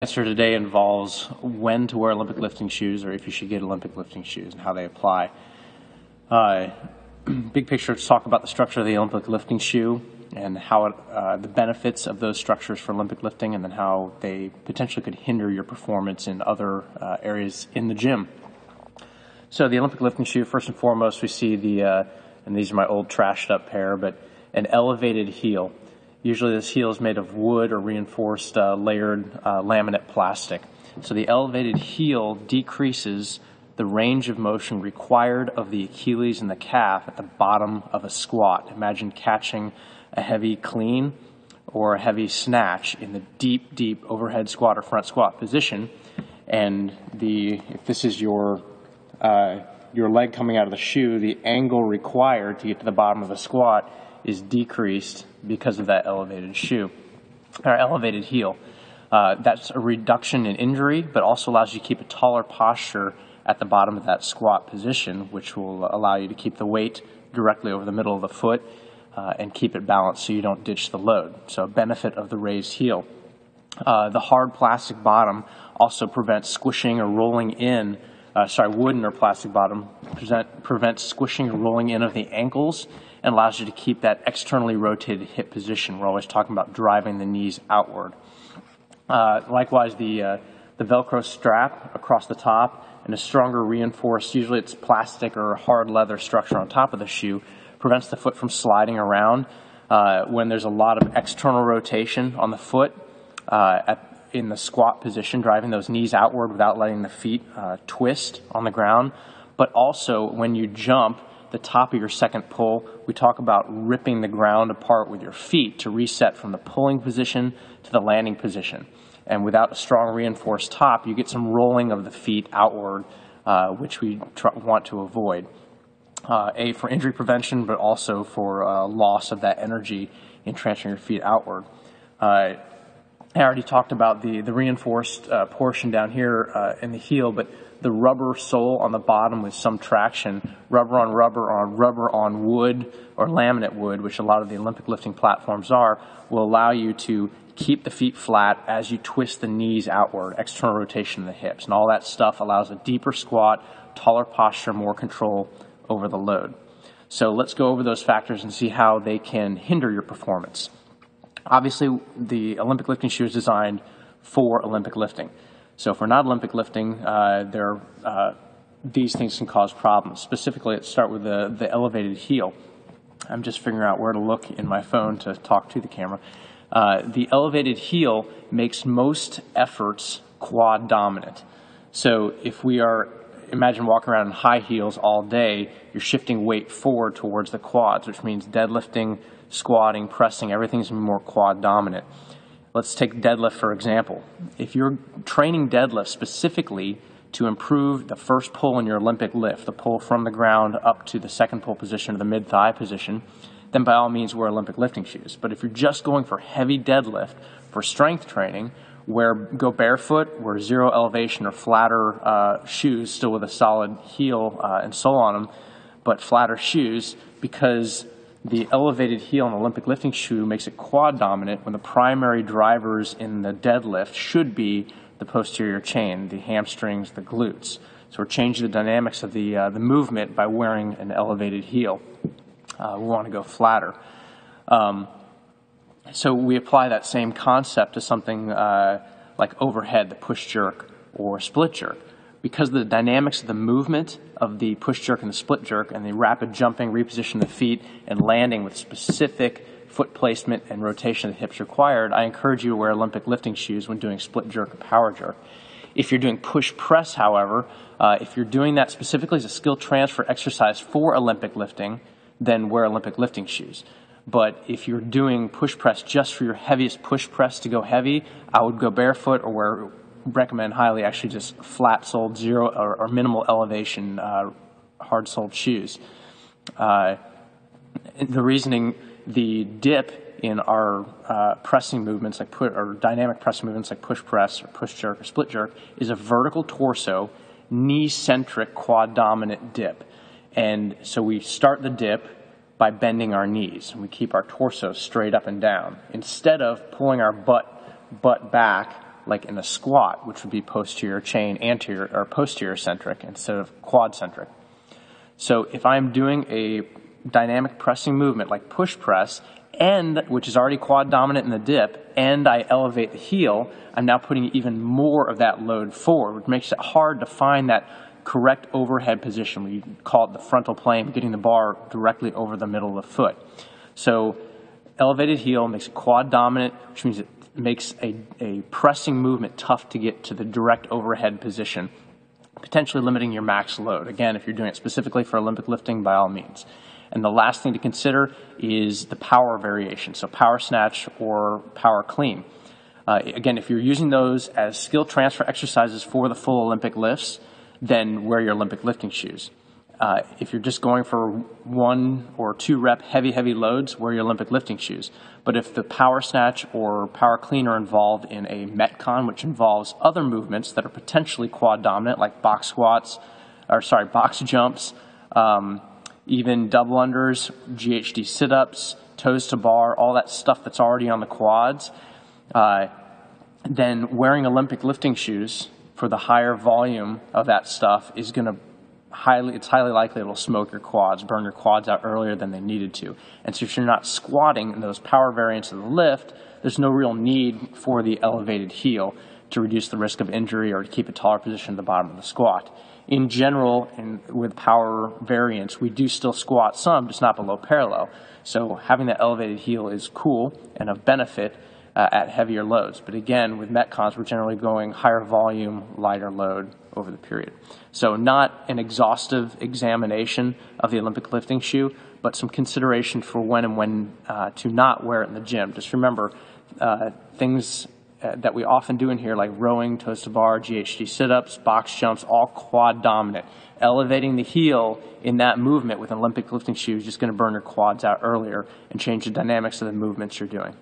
Answer today involves when to wear Olympic lifting shoes, or if you should get Olympic lifting shoes and how they apply. Big picture, let's talk about the structure of the Olympic lifting shoe and how the benefits of those structures for Olympic lifting, and then how they potentially could hinder your performance in other areas in the gym. So the Olympic lifting shoe, first and foremost, we see and these are my old trashed up pair, but an elevated heel. Usually this heel is made of wood or reinforced layered laminate plastic. So the elevated heel decreases the range of motion required of the Achilles and the calf at the bottom of a squat. Imagine catching a heavy clean or a heavy snatch in the deep overhead squat or front squat position. And if this is your leg coming out of the shoe, the angle required to get to the bottom of the squat is decreased because of that elevated shoe, or elevated heel. That's a reduction in injury, but also allows you to keep a taller posture at the bottom of that squat position, which will allow you to keep the weight directly over the middle of the foot and keep it balanced so you don't ditch the load. So a benefit of the raised heel. The hard plastic bottom also prevents squishing or rolling in, wooden or plastic bottom prevents squishing or rolling in of the ankles and allows you to keep that externally rotated hip position. We're always talking about driving the knees outward. Likewise, the Velcro strap across the top and a stronger reinforced, usually it's plastic or hard leather structure on top of the shoe, prevents the foot from sliding around when there's a lot of external rotation on the foot in the squat position, driving those knees outward without letting the feet twist on the ground. But also when you jump, the top of your second pull, we talk about ripping the ground apart with your feet to reset from the pulling position to the landing position. And without a strong reinforced top, you get some rolling of the feet outward, which we want to avoid. For injury prevention, but also for loss of that energy in transferring your feet outward. I already talked about the reinforced portion down here in the heel, but the rubber sole on the bottom with some traction, rubber on wood or laminate wood, which a lot of the Olympic lifting platforms are, will allow you to keep the feet flat as you twist the knees outward, external rotation of the hips. And all that stuff allows a deeper squat, taller posture, more control over the load. So let's go over those factors and see how they can hinder your performance. Obviously, the Olympic lifting shoe is designed for Olympic lifting. So for not Olympic lifting, these things can cause problems. Specifically, let's start with the elevated heel. I'm just figuring out where to look in my phone to talk to the camera. The elevated heel makes most efforts quad dominant. So if imagine walking around in high heels all day, you're shifting weight forward towards the quads, which means deadlifting, squatting, pressing, everything's more quad dominant. Let's take deadlift, for example. If you're training deadlift specifically to improve the first pull in your Olympic lift, the pull from the ground up to the second pull position or the mid-thigh position, then by all means wear Olympic lifting shoes. But if you're just going for heavy deadlift for strength training, go barefoot, wear zero elevation or flatter shoes, still with a solid heel and sole on them, but flatter shoes, because the elevated heel in an Olympic lifting shoe makes it quad dominant when the primary drivers in the deadlift should be the posterior chain, the hamstrings, the glutes. So we're changing the dynamics of the movement by wearing an elevated heel. We want to go flatter. So we apply that same concept to something like overhead, the push jerk or split jerk. Because of the dynamics of the movement of the push jerk and the split jerk and the rapid jumping, reposition of the feet, and landing with specific foot placement and rotation of the hips required, I encourage you to wear Olympic lifting shoes when doing split jerk or power jerk. If you're doing push press, however, if you're doing that specifically as a skill transfer exercise for Olympic lifting, then wear Olympic lifting shoes. But if you're doing push press just for your heaviest push press to go heavy, I would go barefoot or recommend highly actually just flat-soled, zero or minimal elevation, hard-soled shoes. The reasoning, the dip in our pressing movements, or dynamic pressing movements like push press or push jerk or split jerk, is a vertical torso, knee-centric, quad-dominant dip. And so we start the dip by bending our knees, and we keep our torso straight up and down. Instead of pulling our butt back like in a squat, which would be posterior chain, anterior or posterior centric instead of quad centric. So if I'm doing a dynamic pressing movement like push press, and which is already quad dominant in the dip, and I elevate the heel, I'm now putting even more of that load forward, which makes it hard to find that correct overhead position. We call it the frontal plane, getting the bar directly over the middle of the foot. So elevated heel makes it quad dominant, which means it makes a pressing movement tough to get to the direct overhead position, potentially limiting your max load. Again, if you're doing it specifically for Olympic lifting, by all means. And the last thing to consider is the power variation, so power snatch or power clean. Again, if you're using those as skill transfer exercises for the full Olympic lifts, then wear your Olympic lifting shoes. If you're just going for 1 or 2 rep heavy loads, wear your Olympic lifting shoes. But if the power snatch or power clean are involved in a Metcon, which involves other movements that are potentially quad dominant, like box jumps, even double unders, GHD sit-ups, toes to bar, all that stuff that's already on the quads, then wearing Olympic lifting shoes for the higher volume of that stuff is going to it's highly likely it'll smoke your quads, burn your quads out earlier than they needed to. And so if you're not squatting in those power variants of the lift, there's no real need for the elevated heel to reduce the risk of injury or to keep a taller position at the bottom of the squat. In general, and with power variants, we do still squat some, just not below parallel. So having that elevated heel is cool and of benefit at heavier loads. But again, with Metcons, we're generally going higher volume, lighter load over the period. So not an exhaustive examination of the Olympic lifting shoe, but some consideration for when and when to not wear it in the gym. Just remember things that we often do in here, like rowing, toes to bar, GHD sit-ups, box jumps, all quad dominant. Elevating the heel in that movement with an Olympic lifting shoe is just going to burn your quads out earlier and change the dynamics of the movements you're doing.